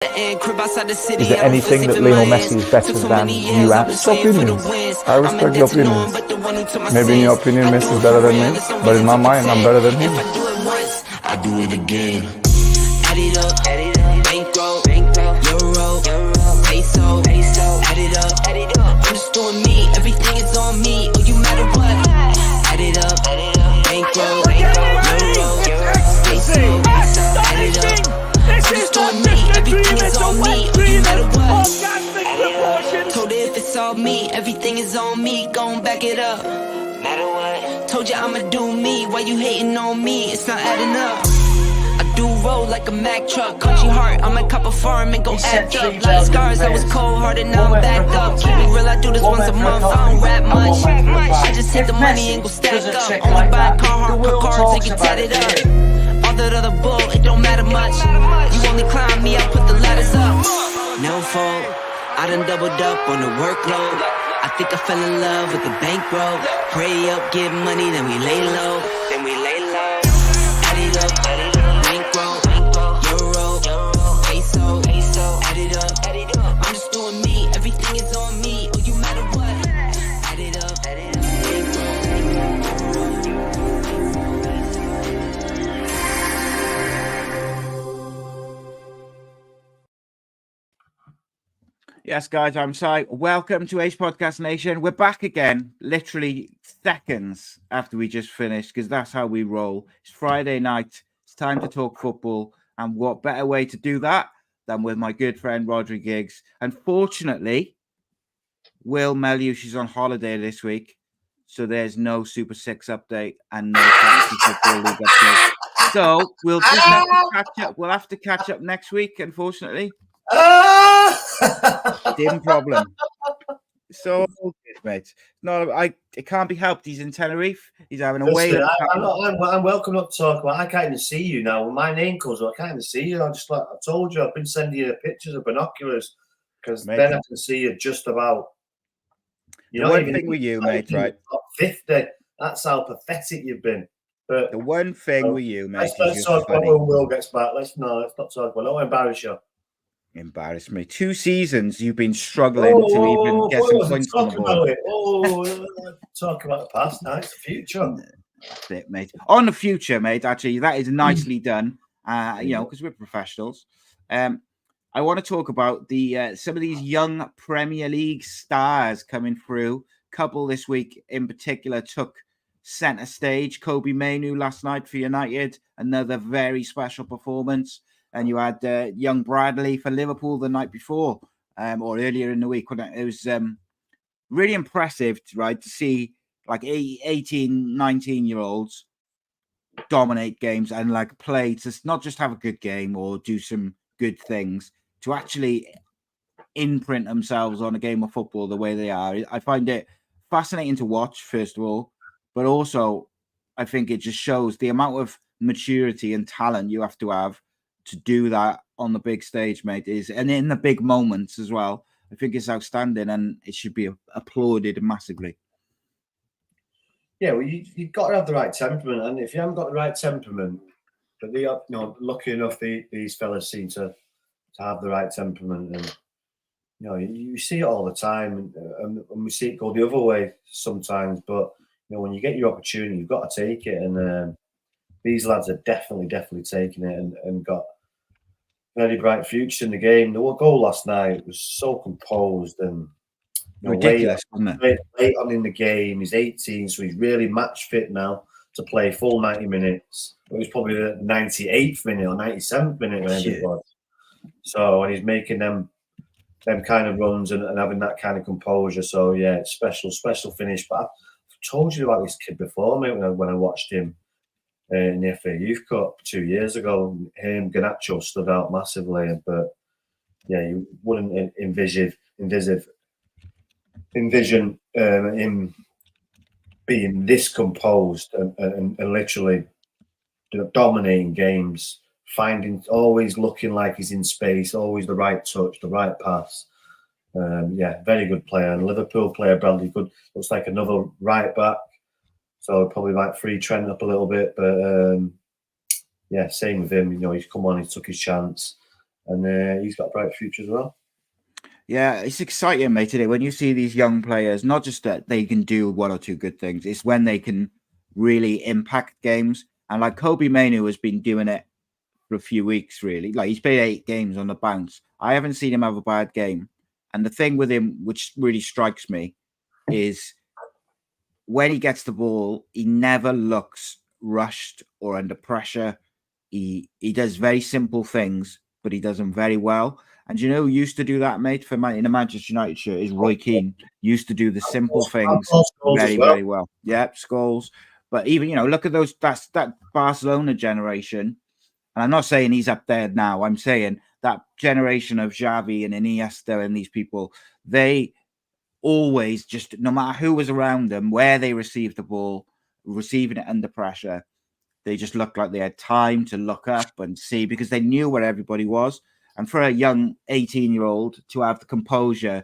Is there anything that Lionel Messi is better than you at? It's opinions. I respect your opinions. Maybe in your opinion Messi is better than me, but in my mind I'm better than him. I do it again. Add it up, bankroll, euro, peso, add it up. I'm just doing me, everything is on me, oh you matter what. Add it up, bankroll, euro, peso, add it up. I'm just doing me, everything is on me, oh you matter what. Told her if it's all me, everything is on me, gon' back it up. Matter what. Told you I'ma do me, why you hating on me, it's not adding up. I do roll like a Mack truck, country heart, I might cop a farm and go act up. Like scars, I was cold-hearted, now I'm back up. Keep it real, I do this once a month, I don't rap much. I just hit the money and go stack up. Only buy cards and get tatted up. All that other bull, it don't matter much. You only climb me, I put the ladders up. No fault, I done doubled up on the workload. I think I fell in love with the bankroll. Pray up, get money, then we lay low. Add it up, bankroll, euro, peso, add it up. I'm just doing me, everything is on me, oh you matter what. Add it up, Yes, guys, I'm Si. Welcome to Ace Podcast Nation. We're back again, literally seconds after we just finished, because that's how we roll. It's Friday night. It's time to talk football. And what better way to do that than with my good friend, Rhodri Giggs. Unfortunately, Will Meliush is on holiday this week, so there's no Super 6 update and no Fantasy Football League update. So we'll just have to catch up. We'll have to catch up next week, unfortunately. Dim problem. So good, mate. No, it can't be helped. He's in Tenerife. He's having a way. I'm welcome up to talk about. I can't even see you now. When my name comes up, I can't even see you. I'm just like I told you. I've been sending you pictures of binoculars because then I can see you just about. The one thing with you, mate, right? 50. That's how pathetic you've been. But the one thing with you, mate. Let's talk about when Will gets back. Let's not talk about. Don't embarrass you. Embarrass me. 2 seasons you've been struggling to even get some points on the board. Talk about the past, now it's the future. That's it, mate. On the future, mate, actually, that is nicely done. Because we're professionals. I want to talk about the some of these young Premier League stars coming through. Couple this week in particular took centre stage. Kobe Mainoo last night for United, another very special performance. And you had young Bradley for Liverpool the night before, or earlier in the week. It was really impressive, right, to see like 18, 19-year-olds dominate games and like play to not just have a good game or do some good things, to actually imprint themselves on a game of football the way they are. I find it fascinating to watch, first of all, but also I think it just shows the amount of maturity and talent you have to do that on the big stage, mate, and in the big moments as well. I think it's outstanding and it should be applauded massively. Yeah, well, you've got to have the right temperament, and if you haven't got the right temperament, but they are, lucky enough, these fellas seem to have the right temperament, and you see it all the time, and we see it go the other way sometimes. But when you get your opportunity, you've got to take it, and these lads are definitely taking it and got very bright future in the game. The goal last night was so composed and ridiculous, wasn't it? Late on in the game, he's 18, so he's really match fit now to play full 90 minutes. It was probably the 98th minute or 97th minute when it was. So, and he's making them kind of runs and having that kind of composure. So, yeah, it's special finish. But I've told you about this kid before, mate, when I watched him in the FA Youth Cup 2 years ago. Him, Garnacho stood out massively, but yeah, you wouldn't envision him being this composed and literally dominating games, always looking like he's in space, always the right touch, the right pass. Very good player. And Liverpool player Bradley, good. Looks like another right back. So probably might free Trent up a little bit, but same with him. He's come on, he took his chance. and he's got a bright future as well. Yeah, it's exciting, mate, today when you see these young players, not just that they can do one or two good things, it's when they can really impact games. And like Kobe Mainoo has been doing it for a few weeks, really. Like he's played 8 games on the bounce. I haven't seen him have a bad game. And the thing with him, which really strikes me, is when he gets the ball, he never looks rushed or under pressure. He does very simple things, but he does them very well. And you know who used to do that, mate, in the Manchester United shirt is Roy Keane. Used to do the simple things very well. Yep, Scholes. But even, look at that Barcelona generation. And I'm not saying he's up there now. I'm saying that generation of Xavi and Iniesta and these people, they always just, no matter who was around them, where they received the ball, receiving it under pressure, they just looked like they had time to look up and see because they knew where everybody was. And for a young 18-year-old to have the composure,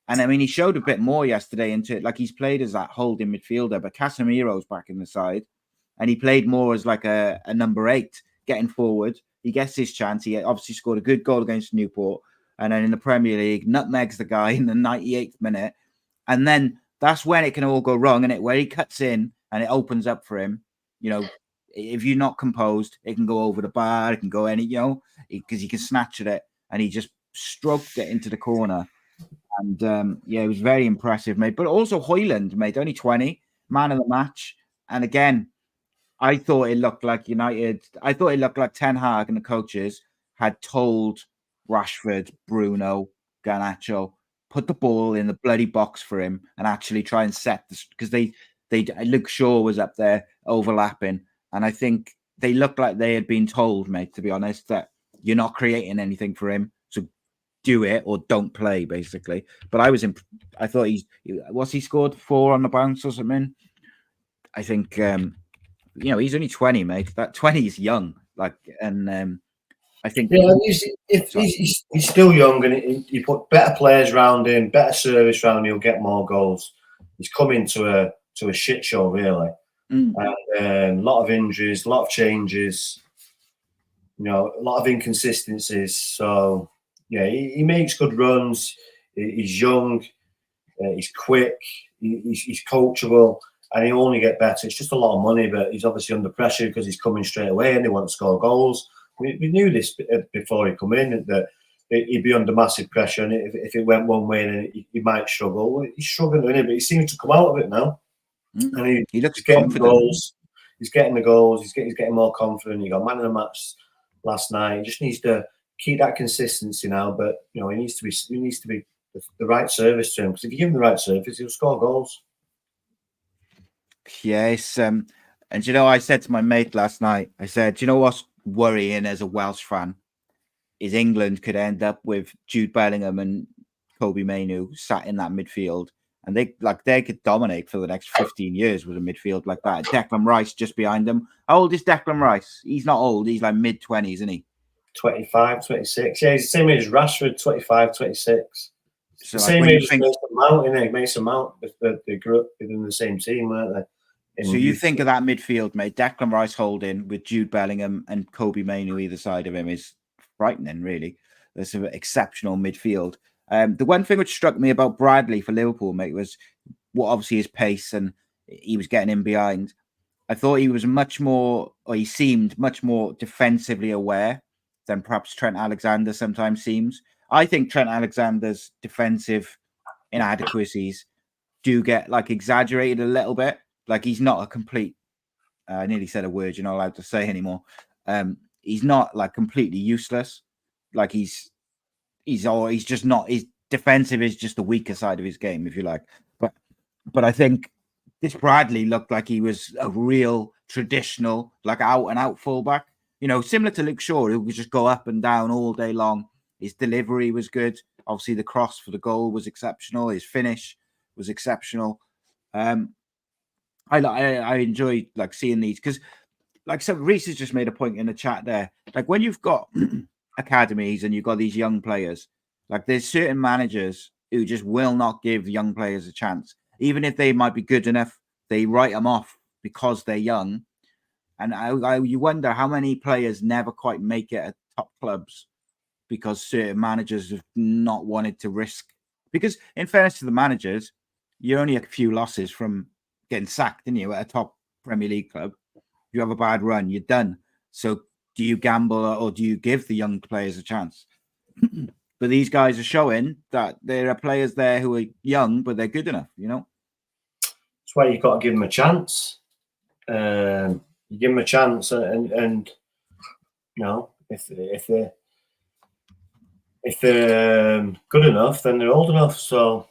and I mean, he showed a bit more yesterday into it. Like he's played as that holding midfielder, but Casemiro's back in the side, and he played more as like a number 8, getting forward. He gets his chance. He obviously scored a good goal against Newport, and then in the Premier League, nutmegs the guy in the 98th minute, and then that's when it can all go wrong, and where he cuts in and it opens up for him. If you're not composed, it can go over the bar, it can go because he can snatch at it, and he just stroked it into the corner. And it was very impressive, mate. But also Højlund, mate, only 20, man of the match. And again, I thought it looked like United. I thought it looked like Ten Hag and the coaches had told Rashford, Bruno, Garnacho, put the ball in the bloody box for him and actually try and set this, because Luke Shaw was up there overlapping. And I think they looked like they had been told, mate, to be honest, that you're not creating anything for him. So do it or don't play, basically. But I thought he scored 4 on the bounce or something. I think, he's only 20, mate. That 20 is young. I think. Yeah, he's still young, and you put better players around him, better service around him, he'll get more goals. He's come into a shit show, really. And a lot of injuries, a lot of changes, a lot of inconsistencies. So, yeah, he makes good runs. He's young, he's quick, he's coachable, and he'll only get better. It's just a lot of money, but he's obviously under pressure because he's coming straight away and they want to score goals. We knew this before he come in, that he'd be under massive pressure, and if it went one way, then he might struggle. Well, he's struggling, isn't he? But he seems to come out of it now. And he looks getting confident. Goals. He's getting the goals. He's getting more confident. He got man of the match last night. He just needs to keep that consistency now. But he needs to be the right service to him, because if you give him the right service, he'll score goals. Yes, and I said to my mate last night, I said, what's worrying as a Welsh fan is England could end up with Jude Bellingham and Kobe Mainoo sat in that midfield. And they could dominate for the next 15 years with a midfield like that. Declan Rice just behind them. How old is Declan Rice? He's not old. He's like mid-20s, isn't he? 25, 26. Yeah, he's the same age as Rashford, 25, 26. So the same age as Mason Mount, isn't he? Mason Mount, they grew up within the same team, weren't they? So you think of that midfield, mate, Declan Rice holding with Jude Bellingham and Kobe Mainoo either side of him is frightening, really. That's an exceptional midfield. The one thing which struck me about Bradley for Liverpool, mate, was obviously his pace, and he was getting in behind. I thought he seemed much more defensively aware than perhaps Trent Alexander sometimes seems. I think Trent Alexander's defensive inadequacies do get exaggerated a little bit. He's not a complete, I nearly said a word you're not allowed to say anymore. He's not completely useless. He's just not. His defensive is just the weaker side of his game, if you like. But I think this Bradley looked like he was a real traditional, out and out fullback. Similar to Luke Shaw, who could just go up and down all day long. His delivery was good. Obviously, the cross for the goal was exceptional. His finish was exceptional. I enjoyed seeing these because, so Reese has just made a point in the chat there. When you've got academies and you've got these young players, there's certain managers who just will not give young players a chance, even if they might be good enough. They write them off because they're young, and you wonder how many players never quite make it at top clubs because certain managers have not wanted to risk. Because in fairness to the managers, you're only a few losses from getting sacked, didn't you, at a top Premier League club? If you have a bad run, you're done. So do you gamble or do you give the young players a chance? But these guys are showing that there are players there who are young, but they're good enough, you know? That's why you've got to give them a chance. You give them a chance, and you know, if they're good enough, then they're old enough. So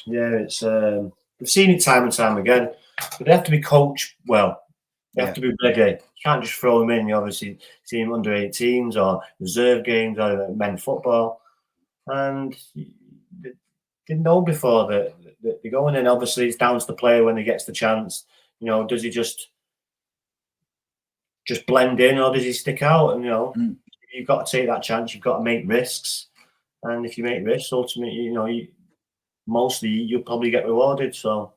yeah, it's we've seen it time and time again. But they have to be coached well. They have to be ready. You can't just throw them in. You obviously see them under 18s or reserve games or men's football, and they didn't know before that they're going in. Obviously, it's down to the player when he gets the chance. You know, does he just blend in or does he stick out? And you know, you've got to take that chance. You've got to make risks, and if you make risks, ultimately, you know, mostly you'll probably get rewarded. So,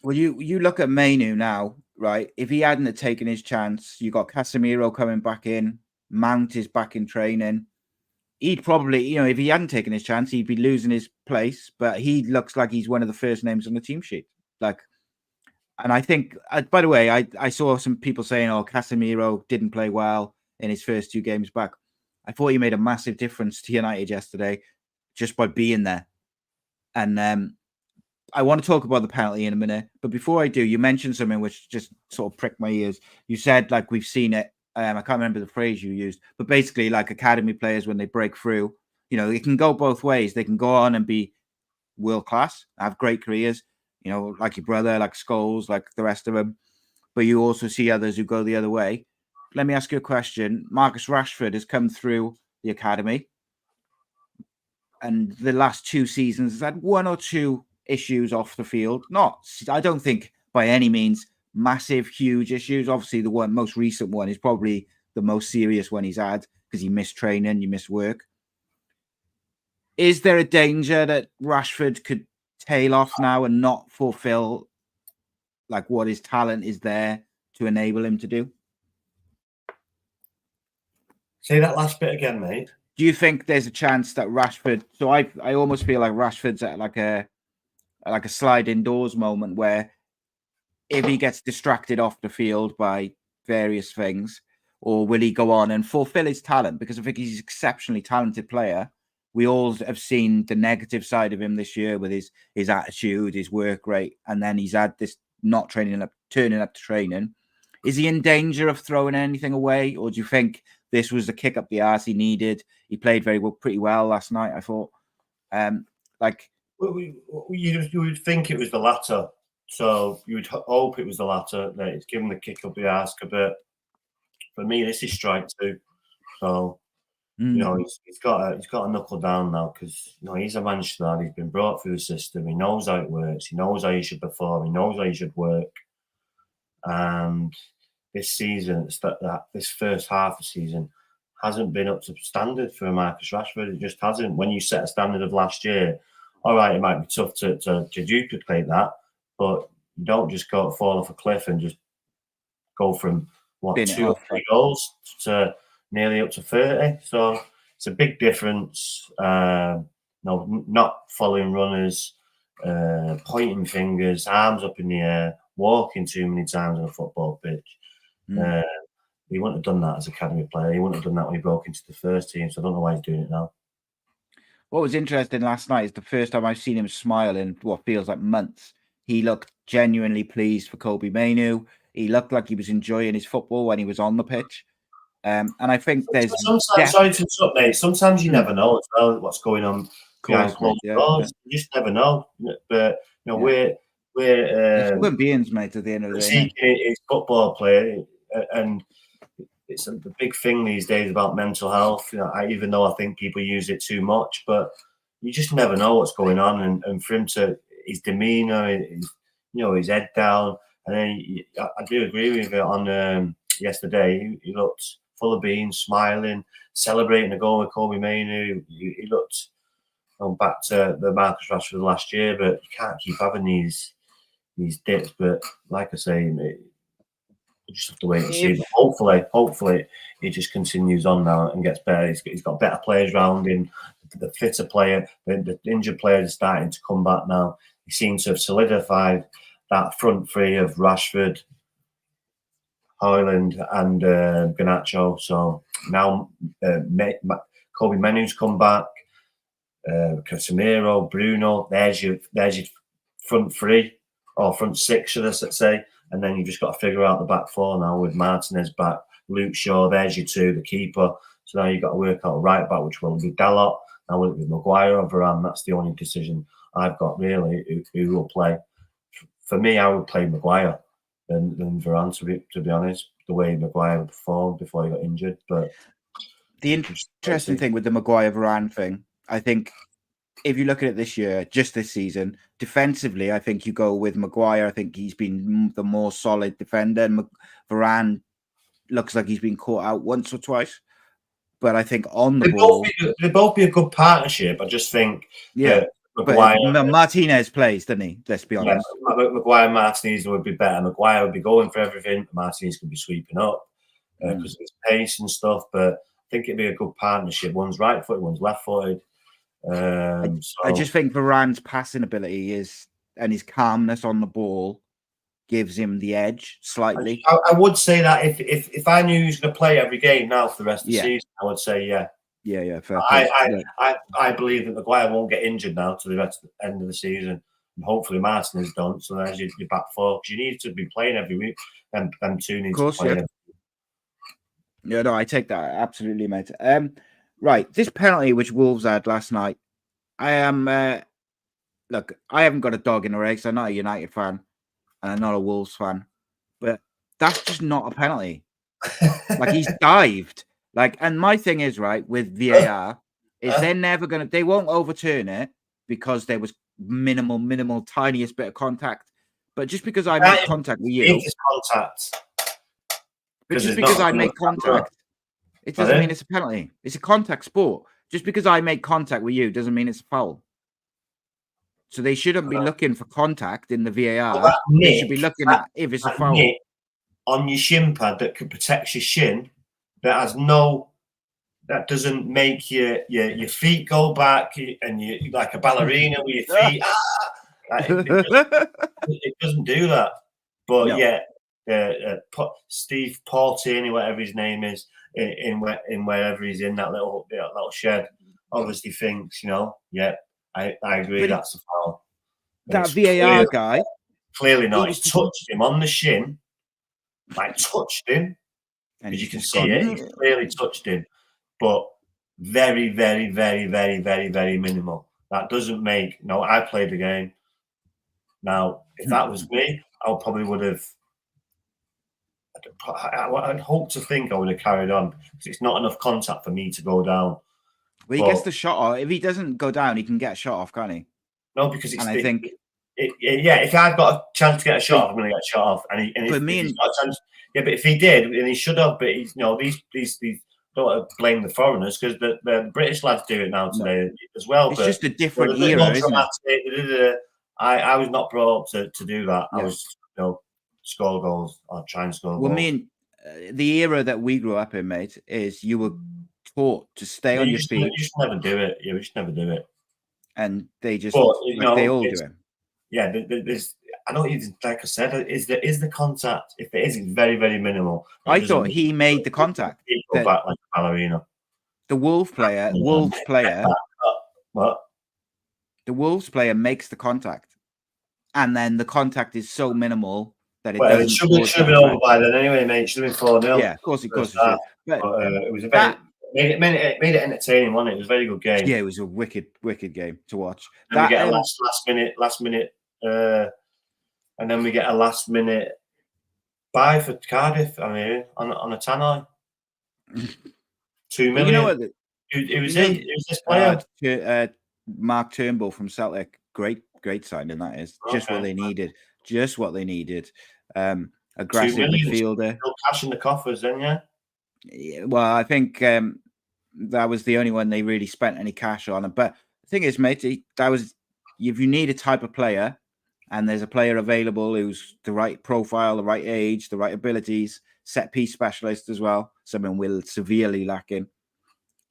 well, you look at Mainoo now, right? If he hadn't have taken his chance, you got Casemiro coming back in, Mount is back in training. He'd probably, you know, if he hadn't taken his chance, he'd be losing his place. But he looks like he's one of the first names on the team sheet. Like, and I think, by the way, I saw some people saying, "Oh, Casemiro didn't play well in his first 2 games back." I thought he made a massive difference to United yesterday just by being there. And I want to talk about the penalty in a minute, but before I do, you mentioned something which just sort of pricked my ears. You said, like, we've seen it. I can't remember the phrase you used, but basically, like, academy players, when they break through, you know, it can go both ways. They can go on and be world class, have great careers, you know, like your brother, like Scholes, like the rest of them. But you also see others who go the other way. Let me ask you a question. Marcus Rashford has come through the academy, and the last 2 seasons has had 1 or 2 issues off the field. I don't think by any means massive, huge issues. Obviously, the most recent one is probably the most serious one he's had because he missed training, you missed work. Is there a danger that Rashford could tail off now and not fulfill like what his talent is there to enable him to do? say that last bit again, mate. Do you think there's a chance that Rashford? So I almost feel like Rashford's at like a slide indoors moment where if he gets distracted off the field by various things, or will he go on and fulfill his talent? Because I think he's an exceptionally talented player. We all have seen the negative side of him this year with his attitude, his work rate, and then he's had this not turning up to training. Is he in danger of throwing anything away, or do you think this was the kick up the arse he needed? He played pretty well last night, I thought. You would think it was the latter. So you would hope it was the latter, that it's given the kick up the arse. But for me, this is strike 2. So you know, he's got to knuckle down now, because you know he's a Manchester lad. He's been brought through the system. He knows how it works. He knows how he should perform. He knows how he should work. And this season, this first half of the season, hasn't been up to standard for Marcus Rashford. It just hasn't. When you set a standard of last year, all right, it might be tough to duplicate that, but you don't just fall off a cliff and just go from 2 or 3 goals to nearly up to 30. So it's a big difference. No, not following runners, pointing fingers, arms up in the air, walking too many times on a football pitch. He wouldn't have done that as an academy player. He wouldn't have done that when he broke into the first team. So I don't know why he's doing it now. What was interesting last night is the first time I've seen him smile in what feels like months. He looked genuinely pleased for Kobbie Mainoo. He looked like he was enjoying his football when he was on the pitch. And I think there's sometimes, sorry to interrupt, mate. Sometimes you never know as well what's going on behind closed doors. You just never know. But you know, we're human beings, mate. At the end of the day, he's a football player, and it's a big thing these days about mental health. You know, even though I think people use it too much, but you just never know what's going on. And for him to his demeanour, his head down, and then I do agree with it on yesterday. He looked full of beans, smiling, celebrating a goal with Kobbie Mainoo. He looked back to the Marcus Rashford last year, but you can't keep having these dips. But like I say, We'll just have to wait and see. But hopefully, he just continues on now and gets better. He's got better players around him. The fitter player, the injured players are starting to come back now. He seems to have solidified that front three of Rashford, Haaland, and Garnacho. So now Kobe Mainoo's come back. Casemiro, Bruno. There's your front three or front six, should I say? And then you've just got to figure out the back four now with Martinez back, Luke Shaw. There's your two, the keeper. So now you've got to work out right back, which will be Dalot. Now will it be Maguire or Varane? That's the only decision I've got really. Who will play? For me, I would play Maguire than Varane. To be honest, the way Maguire performed before he got injured. But the interesting thing with the Maguire Varane thing, I think, if you look at it this year, just this season, defensively, I think you go with Maguire. I think he's been the more solid defender. And Varane looks like he's been caught out once or twice. But I think on the ball... They'd both be a good partnership. I just think... Yeah, Maguire, but Martinez plays, doesn't he? Let's be honest. Yeah, Maguire and Martinez would be better. Maguire would be going for everything. Martinez could be sweeping up because of his pace and stuff. But I think it'd be a good partnership. One's right-footed, one's left-footed. I just think Varane's passing ability and his calmness on the ball gives him the edge slightly. I would say that if I knew he was going to play every game now for the rest of the season, I would say yeah. Yeah, fair. I believe that Maguire won't get injured now to the rest of the end of the season, and hopefully Martinez don't. So there's your back four, because you need to be playing every week, and two need to play. Yeah, no, I take that absolutely, mate. Right, this penalty which Wolves had last night, I am look, I haven't got a dog in the race. I'm not a United fan, and I'm not a Wolves fan, but that's just not a penalty. Like, he's dived. Like, and my thing is, right, with VAR, is they're never gonna, they won't overturn it because there was minimal, tiniest bit of contact. But just because I make contact with you, it's contact. But just because I make contact, it doesn't mean it's a penalty. It's a contact sport. Just because I make contact with you doesn't mean it's a foul. So they shouldn't be looking for contact in the VAR. They should be looking at if it's a foul. On your shin pad that protects your shin, that doesn't make your feet go back and you like a ballerina with your feet. It doesn't do that. But no. Steve Portini, whatever his name is, in wherever he's in that little shed, obviously thinks, I agree, but that's a foul. That VAR guy, clearly not. He's touched him on the shin, like touched him, and you can see it. He clearly touched him, but very, very, very, very, very, very minimal. That doesn't make. No, I played the game. Now, if that was me, I probably would have. I'd hope to think I would have carried on because it's not enough contact for me to go down. Well, he gets the shot off. If he doesn't go down, he can get a shot off, can't he? No, because it's. And I think. If I've got a chance to get a shot off, I'm going to get a shot off. And if he's got a chance, but if he did, and he should have, but he's, these don't want to blame the foreigners because the British lads do it now today as well. It's just a different era, isn't it? I was not brought up to do that. I was, score goals or try and score goals. Well, I mean, the era that we grew up in, mate, is you were taught to stay on your feet. You just never do it. You just never do it. And they just, they all do it. Yeah, there's. I don't even, like I said, is the contact? If it is, it's very, very minimal. I thought he made the contact. Go back like a ballerina. The Wolves player. What? The Wolves player makes the contact, and then the contact is so minimal that it doesn't. It should have been over by then anyway, mate. It should have been 4-0. Yeah, of course it should. But it was a very. Made it entertaining, wasn't it? It was a very good game. Yeah, it was a wicked game to watch. And we get a last minute, and then we get a last minute buy for Cardiff. I mean, on a tannoy, 2 million. You know what? It was this player, Mark Turnbull from Celtic. Great signing that is. Just what they needed. Just what they needed. Aggressive midfielder. Still cash in the coffers, then, yeah. Well, I think that was the only one they really spent any cash on. But the thing is, mate, that was if you need a type of player and there's a player available who's the right profile, the right age, the right abilities, set piece specialist as well, something we're severely lacking,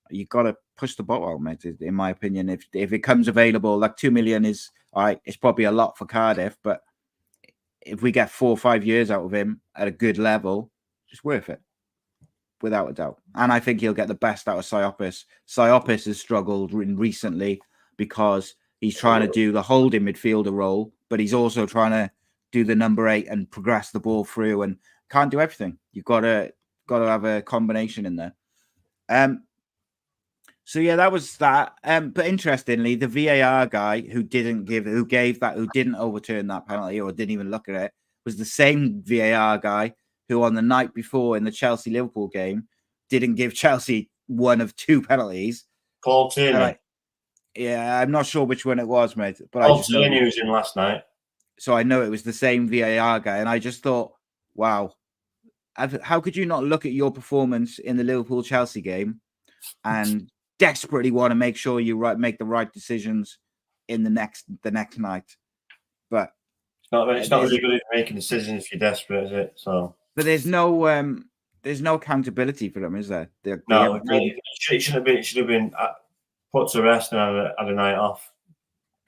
you've got to push the boat out, mate. In my opinion, if it comes available, like 2 million is all right. It's probably a lot for Cardiff, but if we get 4 or 5 years out of him at a good level, it's worth it, without a doubt. And I think he'll get the best out of Siopis. Siopis has struggled recently because he's trying to do the holding midfielder role, but he's also trying to do the number 8 and progress the ball through, and can't do everything. You've got to have a combination in there. So yeah, that was that. But interestingly, the VAR guy who didn't overturn that penalty or didn't even look at it was the same VAR guy who on the night before in the Chelsea-Liverpool game didn't give Chelsea one of 2 penalties. Paul Tierney. I'm not sure which one it was, mate. But Paul Tierney was in last night. So I know it was the same VAR guy. And I just thought, wow, how could you not look at your performance in the Liverpool-Chelsea game and desperately want to make sure you make the right decisions in the next night? But it's not really good at making decisions if you're desperate, is it? So, but there's no accountability for them, is there? No, it should have been. It should have been put to rest and had a night off.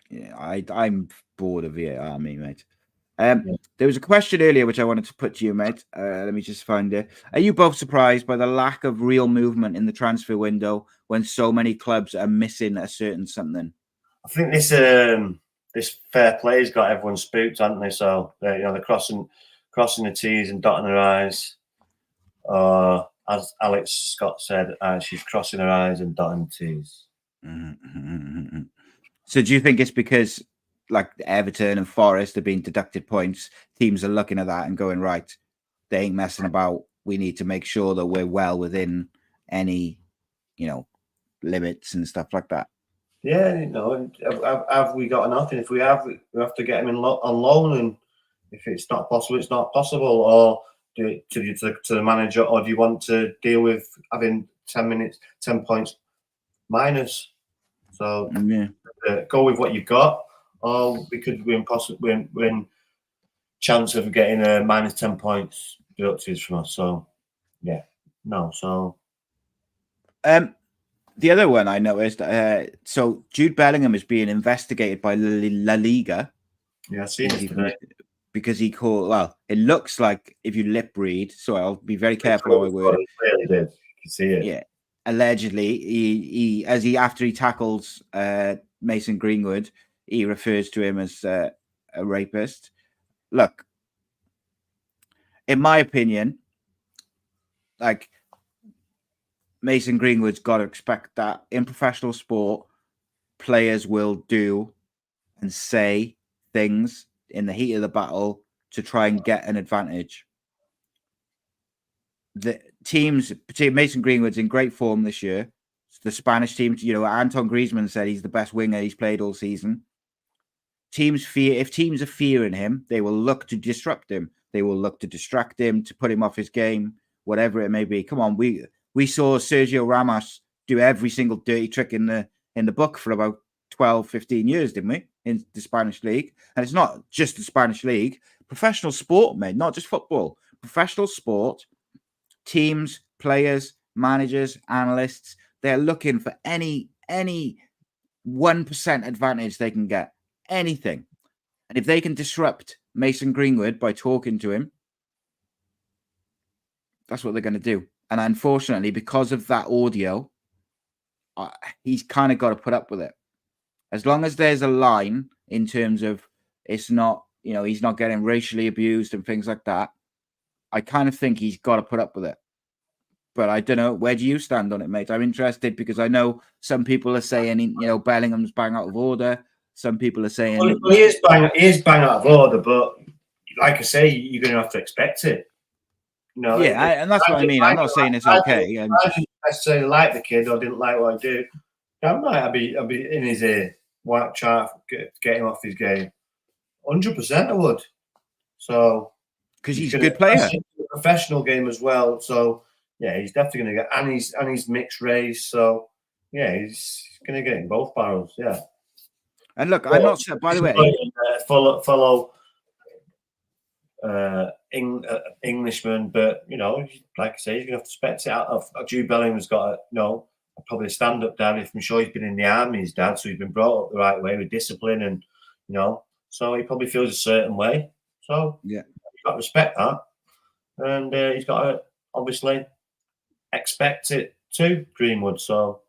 Yeah, I'm bored of VAR, mate. There was a question earlier which I wanted to put to you, mate. Let me just find it. Are you both surprised by the lack of real movement in the transfer window when so many clubs are missing a certain something? I think this fair play's got everyone spooked, haven't they? So they're crossing the T's and dotting their I's. As Alex Scott said, she's crossing her I's and dotting the T's. Mm-hmm. So do you think it's because like Everton and Forest have been deducted points, teams are looking at that and going, right, they ain't messing about. We need to make sure that we're well within any, limits and stuff like that. Yeah, have we got nothing? If we have to get him on loan, and if it's not possible, it's not possible. Or do it to the manager, or do you want to deal with having 10 points minus? So go with what you've got, or we could win chance of getting a minus 10 points deducted from us. So the other one I noticed, so Jude Bellingham is being investigated by La Liga. Yeah, I've seen it today. Because he called, it looks like if you lip read, so I'll be very careful how I word it. Really did. You can see it. Yeah. Allegedly, he after he tackles Mason Greenwood, he refers to him as a rapist. Look, in my opinion, like, Mason Greenwood's got to expect that in professional sport, players will do and say things in the heat of the battle to try and get an advantage. The teams, particularly Mason Greenwood's in great form this year. The Spanish team, Anton Griezmann said he's the best winger he's played all season. If teams are fearing him, they will look to disrupt him. They will look to distract him, to put him off his game, whatever it may be. Come on, we saw Sergio Ramos do every single dirty trick in the book for about 12, 15 years, didn't we? In the Spanish league. And it's not just the Spanish league. Professional sport, mate, not just football. Professional sport, teams, players, managers, analysts, they're looking for any 1% advantage they can get. Anything. And if they can disrupt Mason Greenwood by talking to him, that's what they're going to do. And unfortunately, because of that audio, he's kind of got to put up with it. As long as there's a line in terms of it's not, he's not getting racially abused and things like that, I kind of think he's got to put up with it. But I don't know. Where do you stand on it, mate? I'm interested because I know some people are saying, Bellingham's bang out of order. Some people are saying... Well, he is bang out of order, but like I say, you're going to have to expect it. And that's what I mean. I'm not saying it's okay. I didn't necessarily like the kid or didn't like what I do. I'd be in his ear, white chart, get him off his game. 100% I would. So because he's a good player, a professional game as well. So yeah, he's definitely going to get, and he's mixed race. So yeah, he's going to get in both barrels. Yeah. And look, I'm not. By the way, fellow Englishman, but like I say, you're gonna have to expect it out of Jude Bellingham's got probably a stand-up dad. I'm sure he's been in the army, his dad, so he's been brought up the right way with discipline, and so he probably feels a certain way. So yeah, you've got to respect that, and he's got to obviously expect it too, Greenwood. So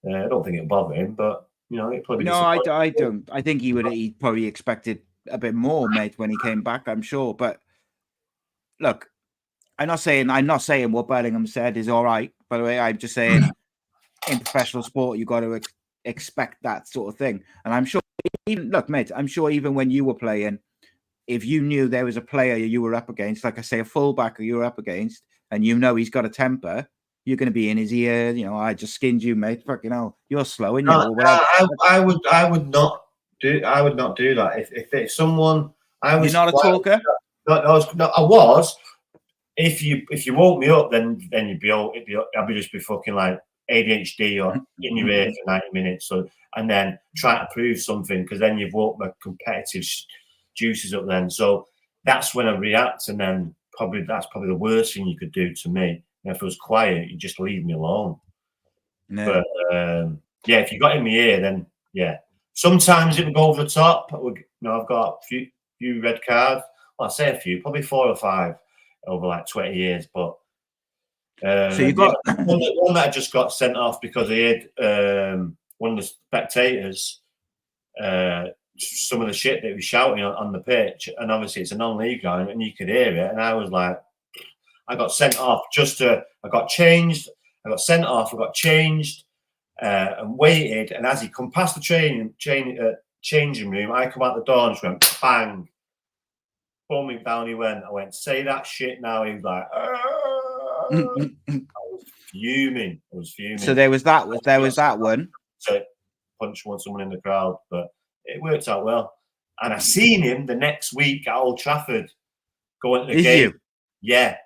I don't think it'll bother him, but it probably. No, I don't. I think he probably expected a bit more, mate, when he came back. I'm sure, but look, I'm not saying what Bellingham said is all right. By the way, I'm just saying in professional sport, you got to expect that sort of thing. And I'm sure, I'm sure even when you were playing, if you knew there was a player you were up against, like I say, a fullback you were up against, and he's got a temper, you're going to be in his ear. I just skinned you, mate. Fucking hell, you're slow, and I would not do that. If someone, you're not a talker. No, I was. If you woke me up, then I'd be just be fucking like ADHD or in your ear for 90 minutes. So and then try to prove something, because then you've woke my competitive juices up. Then so that's when I react, and then that's probably the worst thing you could do to me. And if it was quiet, you just leave me alone. No. But if you got in my ear, then sometimes it would go over the top. I've got a few red cards. Well, I say a few, probably 4 or 5 over like 20 years. But so you got one that I just got sent off because I had one of the spectators some of the shit that he was shouting on the pitch, and obviously it's a non-league game and you could hear it, and I was like, I got sent off I got changed, I got sent off, I got changed and waited, and as he come past the changing room, I come out the door and just went bang, booming down he went. I went, say that shit now. He was like, I was fuming. So there was that one. So punch someone in the crowd, but it worked out well. And I seen him the next week at Old Trafford going to the game. You? Yeah.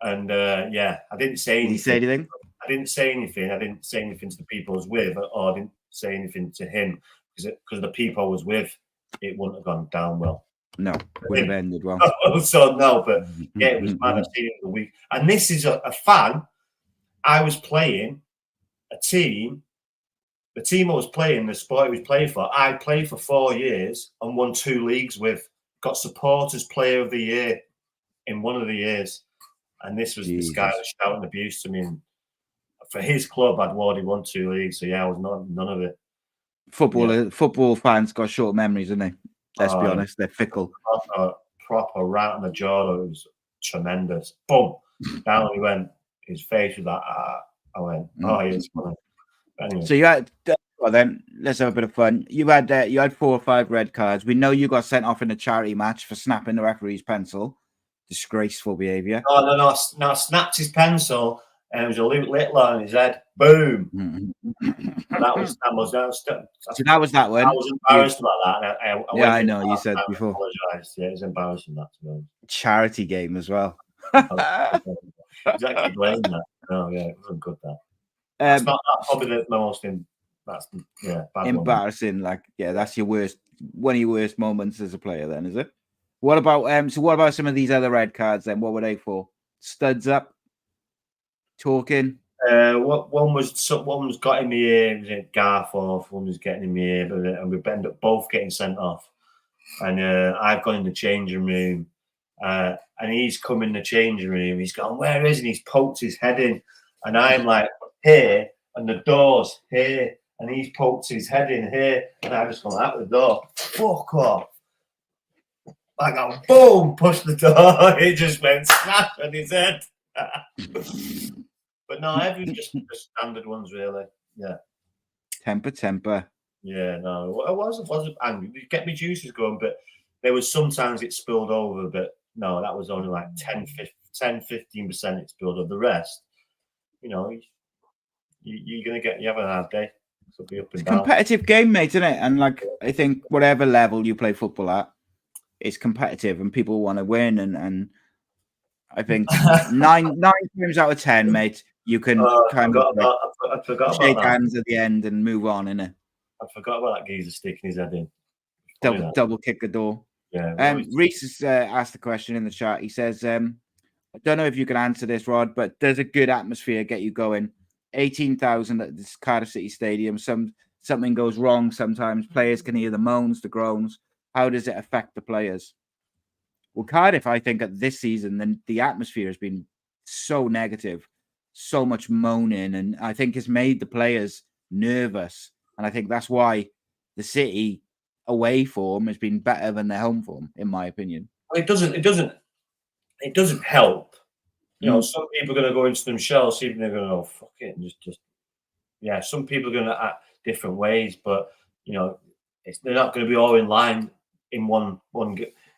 And I didn't say anything. Did he say anything? I didn't say anything. I didn't say anything to the people I was with, or I didn't say anything to him because the people I was with, it wouldn't have gone down well. No, it would have ended well. So no, but it was mad. I seen him the week. And this is a fan. I was playing a team. The team I was playing, the sport I was playing for, I played for 4 years and won 2 leagues with. Got Supporters Player of the Year in one of the years. And this was this guy was shouting abuse to me. And for his club, I'd already won 2 leagues. So I was none of it. Football fans got short memories, don't they? Let's be honest, they're fickle. Proper right on the jaw. It was tremendous. Boom. Down he went. His face was like, I went, he's funny. Anyway. So you had, well then, let's have a bit of fun. You had 4 or 5 red cards. We know you got sent off in a charity match for snapping the referee's pencil. Disgraceful behaviour. No, I snapped his pencil and it was a little on his head. Boom. And that was that one. I was embarrassed about that. I know. You said before. Apologised. Yeah, it was embarrassing that, to be honest. Charity game as well. Exactly blame that. No, yeah, it wasn't good that. That's not probably the most bad embarrassing. One. That's your worst, one of your worst moments as a player. Then is it? What about what about some of these other red cards? Then what were they for? Studs up, talking. One was got in my ear. It was Garth off. One was getting in my ear, and we ended up both getting sent off. And I've gone in the changing room, and he's come in the changing room. He's gone, where is he? And he's poked his head in, and I'm like, here, and the door's here, and he's poked his head in here, and I just gone out the door. Fuck off. I go, boom, push the door. It just went snap on his head. But no, just the standard ones, really. Yeah. Temper. Yeah, no, I wasn't angry. You get me juices going, but there was sometimes it spilled over, but no, that was only like 10-15% it spilled over. The rest, you're going to you have a hard day. So be up and down. Competitive game, mate, isn't it? And I think whatever level you play football at, it's competitive and people want to win. And I think 9 times out of 10, mate, you can I forgot shake hands at the end and move on, innit? I forgot about that geezer sticking his head in. double kick the door. Yeah. Reese has asked the question in the chat. He says, I don't know if you can answer this, Rod, but does a good atmosphere get you going? 18,000 at this Cardiff City Stadium. Something goes wrong sometimes. Players can hear the moans, the groans. How does it affect the players? Well, Cardiff, I think at this season, the atmosphere has been so negative, so much moaning, and I think it's made the players nervous. And I think that's why the City away form has been better than their home form, in my opinion. It doesn't help. You know, some people are going to go into themselves, even they're going to go, fuck it, and just yeah. Some people are going to act different ways, but you know, they're not going to be all in line in one.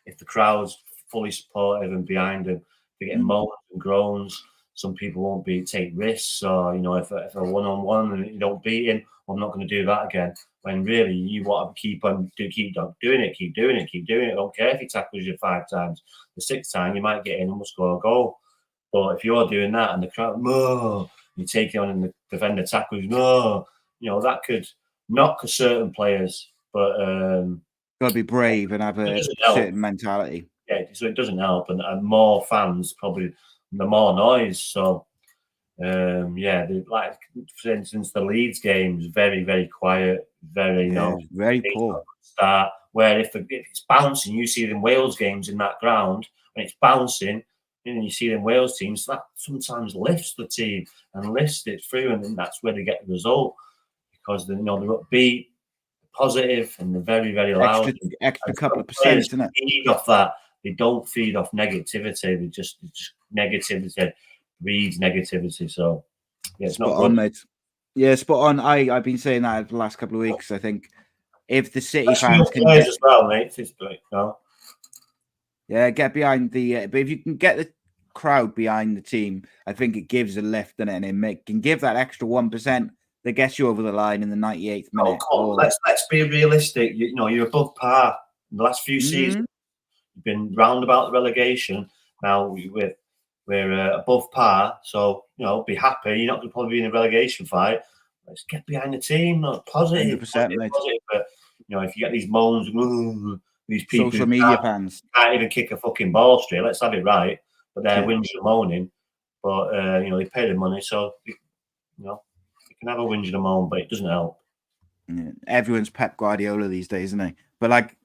If the crowd's fully supportive and behind them, they're getting moans and groans. Some people won't take risks, or you know, if a one-on-one and you don't beat him, I'm not going to do that again. When really you want to keep doing it. I don't care if he tackles you 5 times. The 6th time you might get in and we'll score a goal. But if you're doing that and the crowd, no, you take it on and the defender tackles, no, you know, that could knock certain players. But got to be brave and have a certain mentality. Yeah, so it doesn't help, and more fans probably the more noise. So like for instance, the Leeds game is very, very quiet, very very poor start. Where if it's bouncing, you see them Wales games in that ground when it's bouncing. And you see them Wales teams that sometimes lifts the team and lifts it through, and then that's where they get the result because they're upbeat, positive, and they're very, very loud. Extra couple of percent, isn't it? Feed off that. They don't feed off negativity. They just negativity breeds negativity. So yeah, it's not good, mate. Yeah, spot on. I've been saying that over the last couple of weeks. I think if the City fans can get as well, mate. It's like, yeah, get behind the. But if you can get the crowd behind the team, I think it gives a lift in it, and it can give that extra 1% that gets you over the line in the 98th minute. Let's be realistic. You know, you're above par in the last few seasons. You've been round about the relegation. Now we're above par, so you know, be happy. You're not going to probably be in a relegation fight. Let's get behind the team. Not positive, positive. But you know, if you get these moans, these people, social media fans can't even kick a fucking ball straight. Let's have it right. But they're whinging and moaning. But you know, they pay the money, so you know, you can have a whinge and a moan, but it doesn't help. Yeah. Everyone's Pep Guardiola these days, isn't he? But like,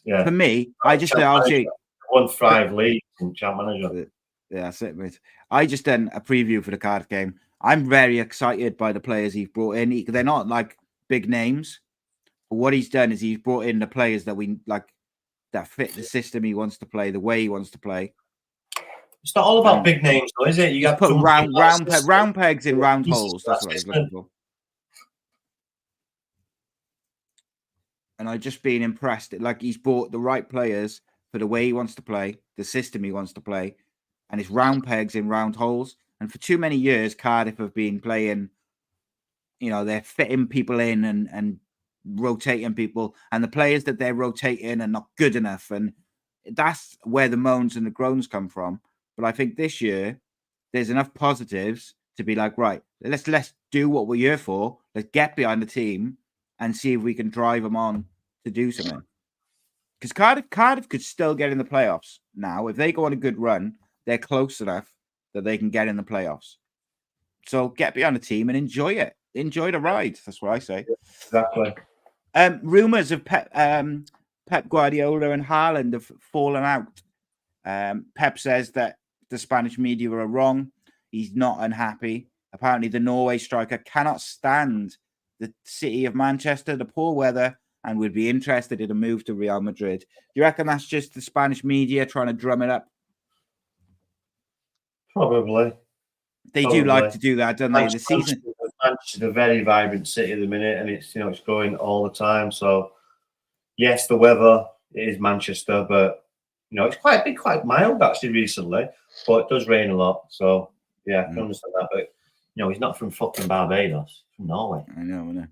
for me, obviously won 5 leagues and champ manager. Yeah, that's it, mate. I just done a preview for the Cardiff game. I'm very excited by the players he's brought in. They're not like big names, but what he's done is he's brought in the players that we like, that fit the system he wants to play, the way he wants to play. It's not all about big names, though, is it? You got to put round pegs in round holes. That's what he's looking for. And I've just been impressed. Like, he's brought the right players for the way he wants to play, the system he wants to play, and it's round pegs in round holes. And for too many years, Cardiff have been playing, you know, they're fitting people in and rotating people, and the players that they're rotating are not good enough. And that's where the moans and the groans come from. But I think this year there's enough positives to be like, right, let's do what we're here for. Let's get behind the team and see if we can drive them on to do something. Because Cardiff could still get in the playoffs now. If they go on a good run, they're close enough that they can get in the playoffs. So get behind the team and enjoy it. Enjoy the ride. That's what I say. Exactly. Rumors of Pep Guardiola and Haaland have fallen out. Pep says that the Spanish media are wrong. He's not unhappy. Apparently, the Norway striker cannot stand the city of Manchester, the poor weather, and would be interested in a move to Real Madrid. Do you reckon that's just the Spanish media trying to drum it up? Probably. They do like to do that, don't they? Manchester's a very vibrant city at the minute, and it's, you know, it's growing all the time. So, yes, the weather is Manchester, but you know, it's been quite mild actually recently, but it does rain a lot. So, yeah, I can understand that. But you know, he's not from fucking Barbados, from Norway. I know.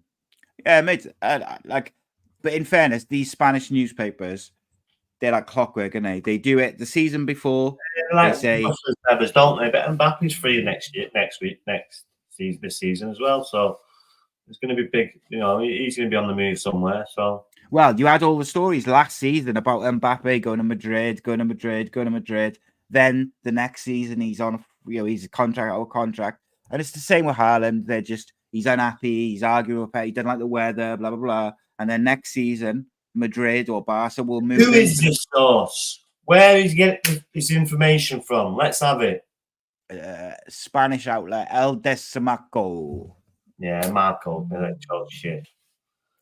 Yeah, mate. But in fairness, these Spanish newspapers, they're like clockwork, aren't they? They do it the season before. They say, don't they? But Mbappe's free this season as well. So it's going to be big. You know, he's going to be on the move somewhere. So Well, you had all the stories last season about Mbappe going to Madrid, going to Madrid, going to Madrid. Then the next season he's on, he's a contract out of contract, and it's the same with Haaland. He's unhappy, he's arguing with he doesn't like the weather, blah blah blah. And then next season, Madrid or Barca will move. Who is this source? Where is he getting this information from? Let's have it. Spanish outlet El Desamaco. Yeah, Marco, that talk shit.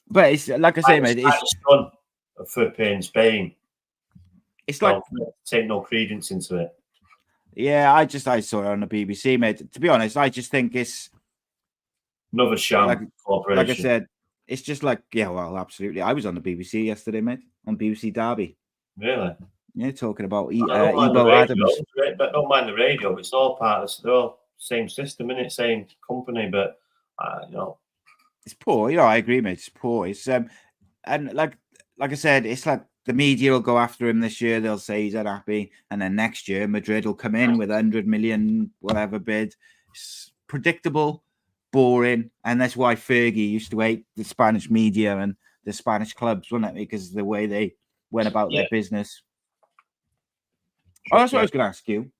But it's like I say, mate. It's son of flipping Spain. It's like take no credence into it. Yeah, I saw it on the BBC, mate. To be honest, I just think it's another sham corporation. Like I said, it's just like, yeah, well, absolutely. I was on the BBC yesterday, mate, on BBC Derby. Really? Yeah, talking about Ebo Adams. But don't mind the radio. It's all part of the same system, isn't it? Same company, but it's poor. I agree, mate. It's poor. It's and like I said, it's like the media will go after him this year. They'll say he's unhappy, and then next year Madrid will come in with 100 million whatever bid. It's predictable, boring, and that's why Fergie used to hate the Spanish media and the Spanish clubs, wasn't it? Because of the way they went about their business. Oh, that's what I was going to ask you.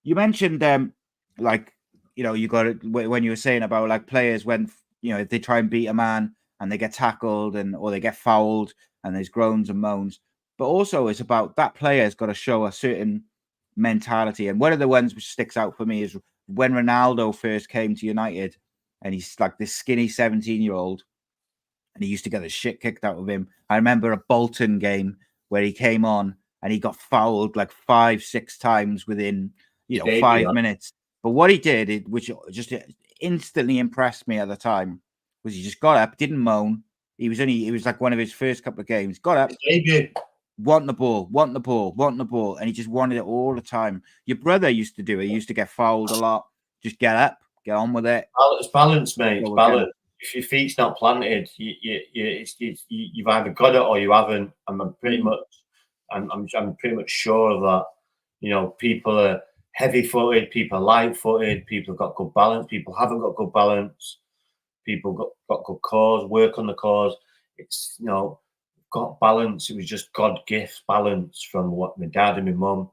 You mentioned, you got it when you were saying about like players when if they try and beat a man and they get tackled or they get fouled and there's groans and moans, but also it's about that player's got to show a certain mentality. And one of the ones which sticks out for me is when Ronaldo first came to United, and he's like this skinny 17-year-old, and he used to get the shit kicked out of him. I remember a Bolton game where he came on and he got fouled like 5-6 times within 5 minutes. But what he did, which just instantly impressed me at the time, was he just got up, didn't moan. It was like one of his first couple of games. Got up, want the ball, and he just wanted it all the time. Your brother used to do it. He used to get fouled a lot. Just get up, get on with it. It's balance, mate. It's balance. If your feet's not planted, you've either got it or you haven't. I'm pretty much sure of that. People are heavy-footed, people are light-footed, people have got good balance, people haven't got good balance, people got good cause, work on the cause. It's got balance. It was just God gift balance from what my dad and my mum,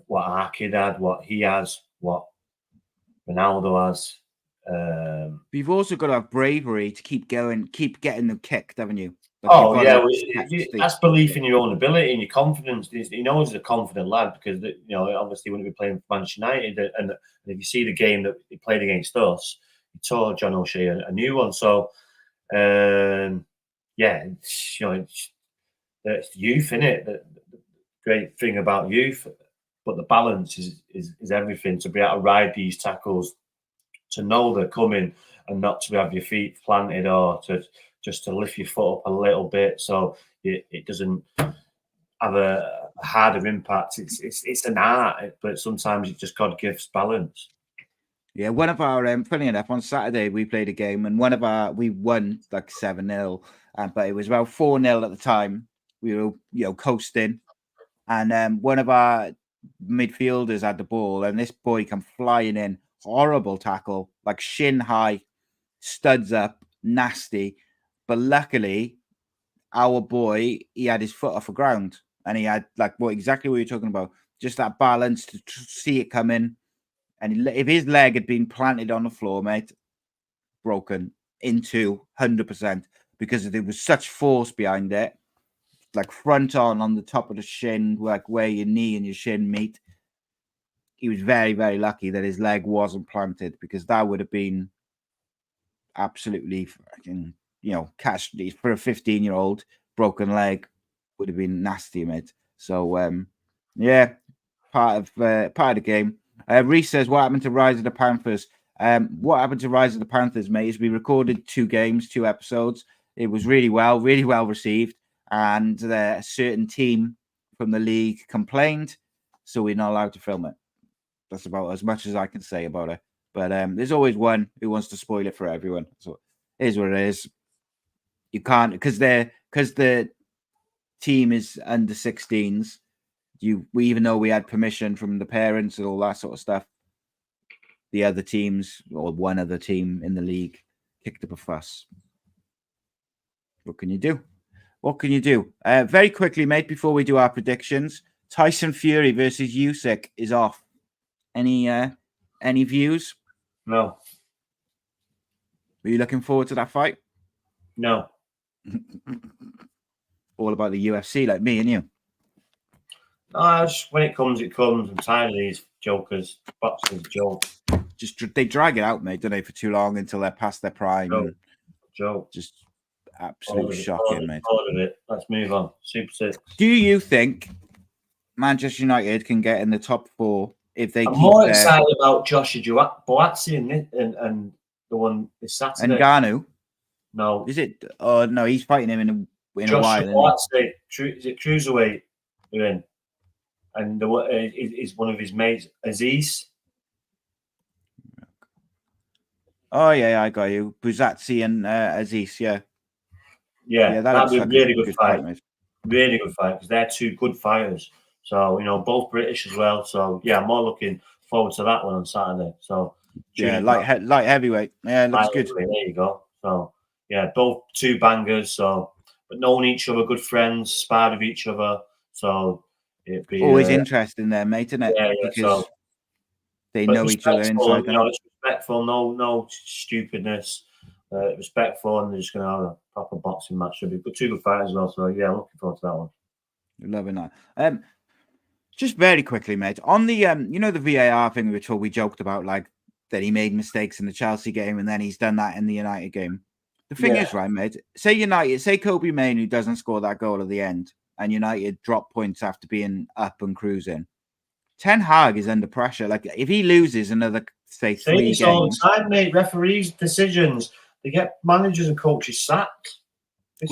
what our kid had, what he has, what Ronaldo has. But you've also got to have bravery to keep going, keep getting them kicked, haven't you? That's belief in your own ability and your confidence. He knows he's a confident lad because obviously he wouldn't be playing for Manchester United. And if you see the game that he played against us, he tore John O'Shea a new one. So it's youth, isn't it? The great thing about youth, but the balance is everything. To be able to ride these tackles, to know they're coming, and not to have your feet planted or just to lift your foot up a little bit so it doesn't have a harder impact. It's an art, but sometimes it just God gives balance. Yeah, one of our funny enough, on Saturday we played a game and we won like 7-0, but it was about 4-0 at the time. We were coasting, and one of our midfielders had the ball, and this boy come flying in, horrible tackle, like shin high, studs up, nasty. But luckily, our boy, he had his foot off the ground, and he had exactly what you're talking about, just that balance to see it coming. And if his leg had been planted on the floor, mate, broken into 100%, because there was such force behind it, like front on the top of the shin, like where your knee and your shin meet. He was very, very lucky that his leg wasn't planted, because that would have been absolutely fucking, catch for a 15-year-old. Broken leg would have been nasty, mate. So, part of the game. Reese says, what happened to Rise of the Panthers? What happened to Rise of the Panthers, mate, is we recorded 2 episodes. It was really well received. And a certain team from the league complained, so we're not allowed to film it. That's about as much as I can say about it. But there's always one who wants to spoil it for everyone. So it is what it is. You can't, because the team is under 16s. Even though we had permission from the parents and all that sort of stuff, the other teams, or one other team in the league, kicked up a fuss. What can you do? What can you do? Very quickly, mate, before we do our predictions, Tyson Fury versus Usyk is off. Any views? No. Are you looking forward to that fight? No. All about the UFC, like me and you. No, just when it comes, it comes. I'm tired of these jokers. Boxing's a joke. Just they drag it out, mate, don't they, for too long until they're past their prime. Joke. Joke. Just absolutely shocking, mate. Of it. Let's move on. Super 6. Do you think Manchester United can get in the top 4 if they I'm keep more excited about Joshua Boazzi and the one this Saturday. And Ngannou? No. Is it? Oh, no, he's fighting him in a while. Boazzi, is it cruiserweight you're in? And is one of his mates, Aziz. Oh, yeah, I got you. Buzatzi and Aziz, yeah. Yeah, that'd be a really good fight. Mate. Really good fight because they're two good fighters. So, both British as well. So, yeah, I'm more looking forward to that one on Saturday. So, yeah, light heavyweight. Yeah, looks good. There you go. So, yeah, both two bangers. So, but knowing each other, good friends, sparred with each other. So, it'd be always interesting there, mate, isn't it? Yeah, because they know each other inside. It's respectful, no stupidness. Respectful, and they're just going to have a proper boxing match. Should be two good fighters as well. So, yeah, looking forward to that one. Loving that. Just very quickly, mate, on the the VAR thing we joked about, like that he made mistakes in the Chelsea game and then he's done that in the United game. The thing is, right, mate, say Kobe Mainoo doesn't score that goal at the end and United drop points after being up and cruising. Ten Hag is under pressure. Like if he loses another, say, 3 games. All the time, mate. Referees' decisions. They get managers and coaches sacked. This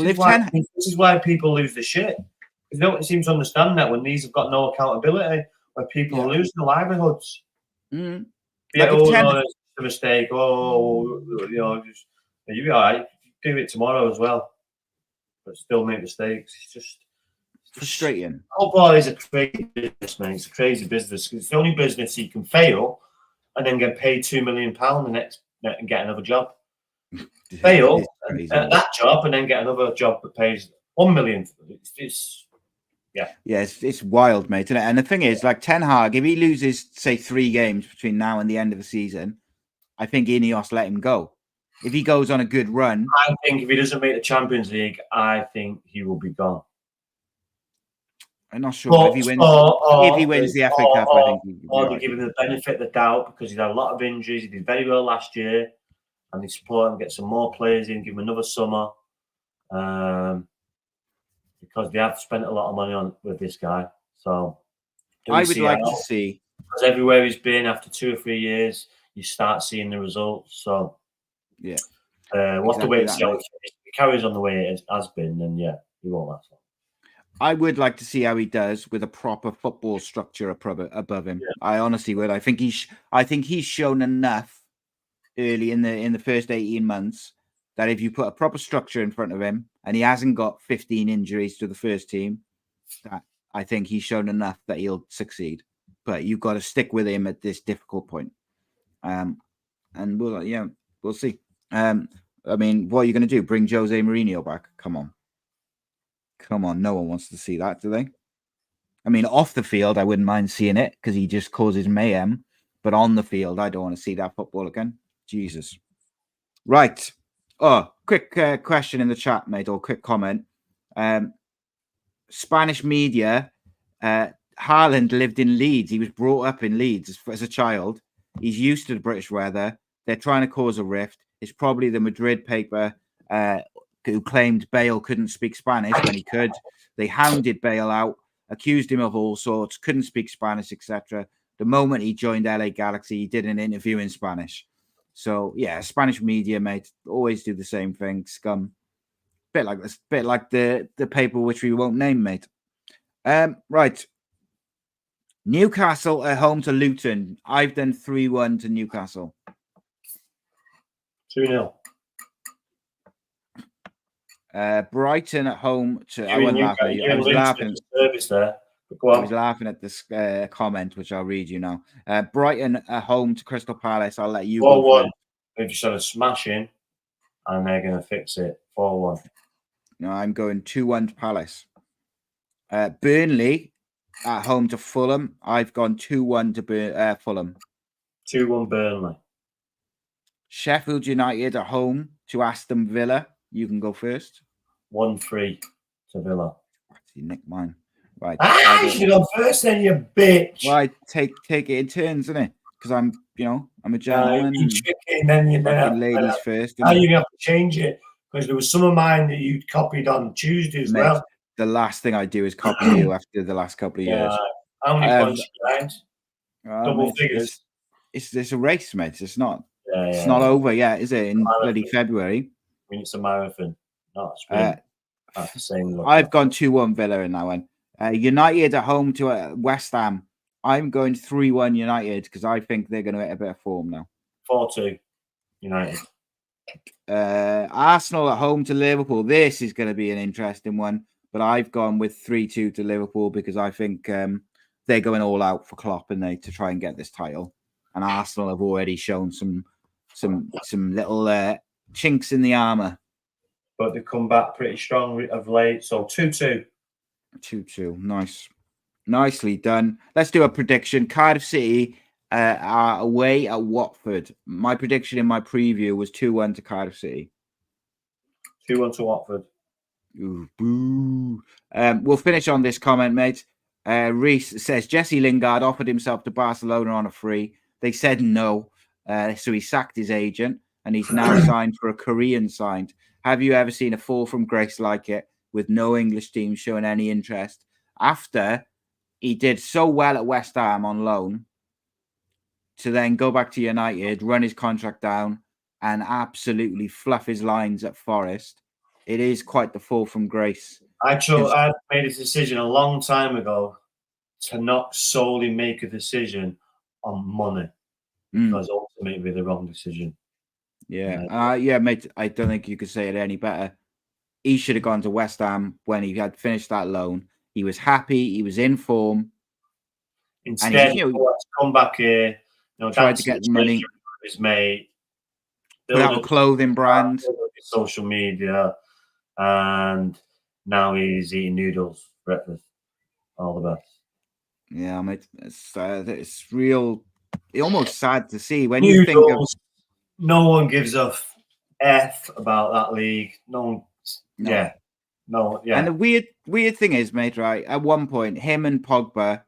is why people lose the shit. They don't seem to understand that when these have got no accountability, where people are losing their livelihoods. Mm. Yeah, it's a mistake. Just you'll be all right. Do it tomorrow as well, but still make mistakes. It's just frustrating. Football is a crazy business, man. It's a crazy business. It's the only business you can fail and then get paid £2 million the next and get another job. Fail at that job and then get another job that pays $1 million. It's wild, mate, isn't it? And the thing is, like Ten Hag, if he loses, say, 3 games between now and the end of the season, I think Ineos let him go. If he goes on a good run, I think if he doesn't make the Champions League, I think he will be gone. I'm not sure if he wins the FA Cup. I think they give him the benefit of the doubt because he's had a lot of injuries. He did very well last year, and they support him, get some more players in, give him another summer. Because they have spent a lot of money with this guy. So I would like to see, because everywhere he's been after 2 or 3 years, you start seeing the results. So yeah, what's the way to see how it carries on the way it has been? Then he won't last long. I would like to see how he does with a proper football structure above him. Yeah. I honestly would. I think he's shown enough early in the first 18 months that if you put a proper structure in front of him and he hasn't got 15 injuries to the first team, that I think he's shown enough that he'll succeed. But you've got to stick with him at this difficult point. And we'll see. I mean, what are you going to do? Bring Jose Mourinho back? Come on. No one wants to see that, do they? I mean, off the field, I wouldn't mind seeing it because he just causes mayhem. But on the field, I don't want to see that football again. Jesus. Right. Oh, quick question in the chat, mate, or quick comment. Spanish media, Haaland lived in Leeds. He was brought up in Leeds as a child. He's used to the British weather. They're trying to cause a rift. It's probably the Madrid paper who claimed Bale couldn't speak Spanish when he could. They hounded Bale out, accused him of all sorts, couldn't speak Spanish, etc. The moment he joined LA Galaxy, he did an interview in Spanish. So, yeah, Spanish media, mate, always do the same thing. Scum. Bit like the paper which we won't name, mate. Right. Newcastle at home to Luton. I've done 3-1 to Newcastle. 2-0. Brighton at home to... I was laughing. I was laughing at this comment, which I'll read you now. Brighton at home to Crystal Palace. I'll let you go. They've just had a smash in, and they're going to fix it. 4-1. No, I'm going 2-1 to Palace. Burnley at home to Fulham. I've gone 2-1 to Fulham. 2-1 Burnley. Sheffield United at home to Aston Villa. You can go first. 1-3 to Villa. See, Nick, mine. Right. You should go first then, you bitch. Well, I take it in turns, isn't it? Because I'm a gentleman. You're tricky, and then ladies first. Now you have to change it because there was some of mine that you copied on Tuesday as well. The last thing I do is copy you after the last couple of years. How many points behind? Double figures. It's a race, mate. It's not. Yeah, it's not over yet, is it? In bloody February. I mean, it's a marathon, not a sprint. That's the same. I've gone 2-1 Villa in that one. United at home to West Ham. I'm going 3-1 United because I think they're going to hit a bit of form now. 4-2 United. Arsenal at home to Liverpool. This is going to be an interesting one, but I've gone with 3-2 to Liverpool because I think they're going all out for Klopp and they to try and get this title. And Arsenal have already shown some little chinks in the armour. But they come back pretty strong of late. So 2-2. 2-2. Nice. Nicely done. Let's do a prediction. Cardiff City are away at Watford. My prediction in my preview was 2-1 to Cardiff City. 2-1 to Watford. Ooh, boo. We'll finish on this comment, mate. Reese says, Jesse Lingard offered himself to Barcelona on a free. They said no. So he sacked his agent and he's now signed for a Korean side. Have you ever seen a fall from grace like it with no English team showing any interest after he did so well at West Ham on loan to then go back to United, run his contract down and absolutely fluff his lines at Forest? It is quite the fall from grace. I made a decision a long time ago to not solely make a decision on money because ultimately it would be the wrong decision. Yeah, mate, I don't think you could say it any better. He should have gone to West Ham when he had finished that loan. He was happy. He was in form. Instead, he come back here, tried to get the money. His mate, put out a clothing brand, social media, and now he's eating noodles for breakfast. All the best. Yeah, mate, it's real. It's almost sad to see when you think of. No one gives a F about that league. No. Yeah. And the weird thing is, mate, right? At one point, him and Pogba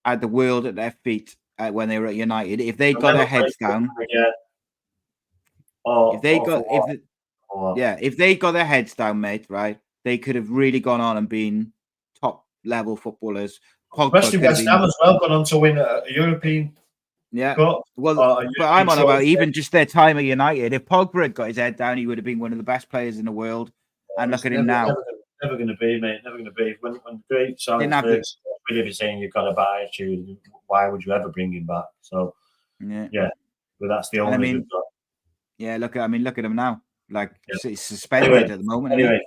had the world at their feet when they were at United. If they got their heads down, if they got their heads down, mate, right, they could have really gone on and been top level footballers. Especially West Ham as well, gone on to win a European. Yeah, but I'm on about even just their time at United. If Pogba had got his head down, he would have been one of the best players in the world. And look at him now. Never going to be, mate. Never going to be. When great Alex really saying you've got a bad attitude, why would you ever bring him back? So yeah. But that's the only. We've got. Yeah, look at him now. Like he's suspended at the moment. Anyway,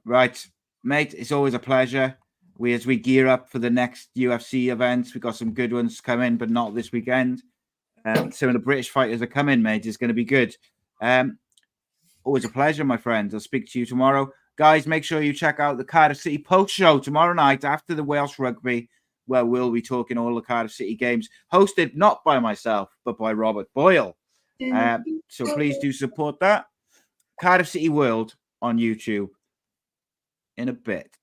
right, mate. It's always a pleasure. As we gear up for the next UFC events, we've got some good ones coming, but not this weekend. Some of the British fighters are coming, mate. It's going to be good. Always a pleasure, my friends. I'll speak to you tomorrow. Guys, make sure you check out the Cardiff City Post Show tomorrow night after the Welsh Rugby, where we'll be talking all the Cardiff City games, hosted not by myself, but by Robert Boyle. So please do support that. Cardiff City World on YouTube in a bit.